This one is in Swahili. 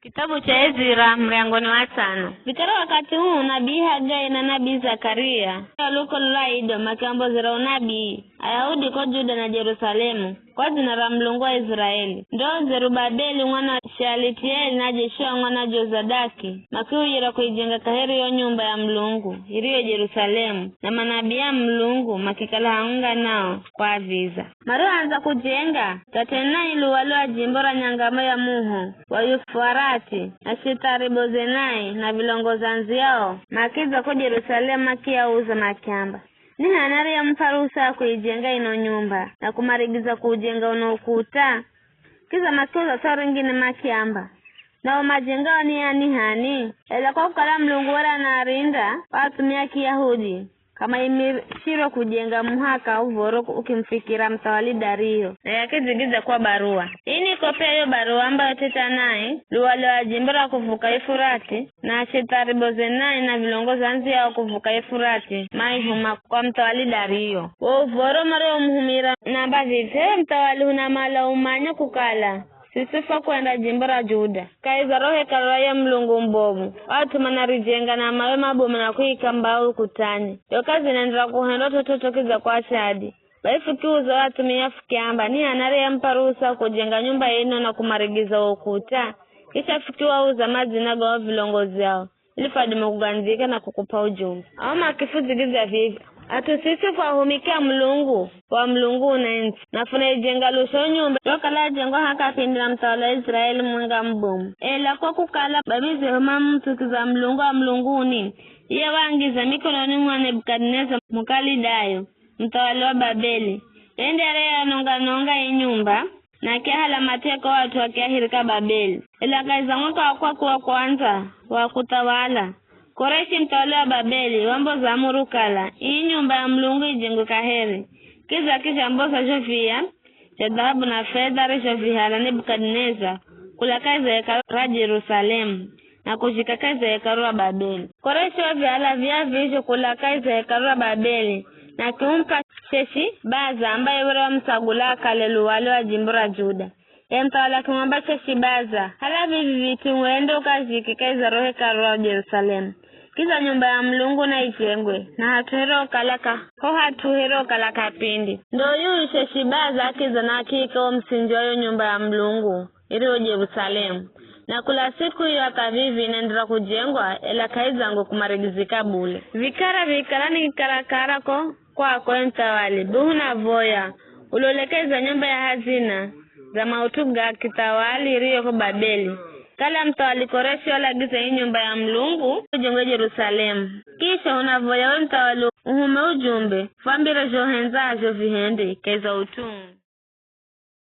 Kitabu cha Ezra mlango wa 5. Vikara wakati huu nabii Hagai na nabii Zakaria walukolaido makambo zira unabii Ayahudi kwa Juda na Jerusalemu kwa jina la Mlungu wa Israeli. Ndo Zerubabeli mwana Shealitieli na Jeshua mwana Jozadaki makiujira kuijenga kaheri yo nyumba ya Mlungu iliyo Jerusalemu, na manabii ya Mlungu makikala hanga nao kwa viza. Maroho anza kujenga tatena ilu walua jimbora nyangamo ya Muho wa Yufarati na Shitaribozenai na vilongozanzi yao makiza kwa Jerusalemu makia uza makiamba. Ni hanari ya mfarusa kuijenga ino nyumba na kumarigiza kujenga unokuta kiza makiza sari ngine makiamba. Na umajenga ni hani ela kwa kukala Mlungu wala narinda watumia Kiyahudi kama imishiro kujenga muhaka uvoro ukimfikira mtawali Dario na yake zigiza kwa barua. Ini kopia yo barua ambayo teta nae luwale wa jimbora kuvuka Efurati na Shitaribozenai na vilongozanzi yao kuvuka Efurati maihuma kwa mtawali Dario. Uvoro mara umhumira na bazite mtawali hunamala umanya kukala sisifa kwenda jimbora Juda kaiza rohe kalaya Mlungu mbovu watu manarijenga na mawe mabomu na kuika mbao kutani yokazi nendra kuhendo totokiza kwa shadi baifukiuza watu miyafukiamba ni hanari ya mparusa kujenga nyumba ino na kumarigiza ukuta kisha fikiwa uza mazina gawa vilongozi yao ilifadima kuganzika na kukupa ujumbe au makifuzi giza vivi atu sisi kwa humikia Mlungu wa Mlungu unensi na funa ijenga lusho nyumba yokala jengo haka pindi na mtawala Israeli mwanga mbomu ela kwa kukala babizi huma mtu kiza Mlungu wa Mlungu uni iye wangiza mikononi mwa Nebukadneza mukali dayo mtawala wa Babeli ende area nonga inyumba na kiahala mateko watu wa kiahirika Babeli ela kaiza mwaka wa kwanza wa kutawala Koreshi mtawala wa Babeli wambo za murukala hii nyumba ya Mlungu ijengo kaheri kisha mbosa jofia ya dhahabu na fedha resho vihala Nebukadneza kulakaiza hekalu Jerusalemu na kushikakaiza hekalu wa Babeli. Koreshi wa vihala vya visho kulakaiza hekalu wa Babeli na kiumpa Sheshi Baza ambaye wale wa msagula kalelu wale wa jimbora Juda ya mtawala kimwamba Sheshi Baza hala vivi vitu uendo kashikikaiza rohe hekalu wa Jerusalemu kiza nyumba ya Mlungu na ijengwe na hatuhero kalaka pindi ndo yu Sheshi Baza kiza na kika msingi wa nyumba ya Mlungu iliyo Jerusalemu na kula siku hiyo akavivi inaendera kujengwa ela kaizangu kumarigizika bule vikara ni karakara kwa mtawali buhuna voya ulolekeza nyumba ya hazina za mautuga kitawali iliyo kwa Babeli kala mtawali Koreshi wala giza hii nyumba ya Mlungu ujengwe Jerusalemu kisha unavoya we mtawali uhume ujumbe fambira johenza ajo vihende kaiza utungu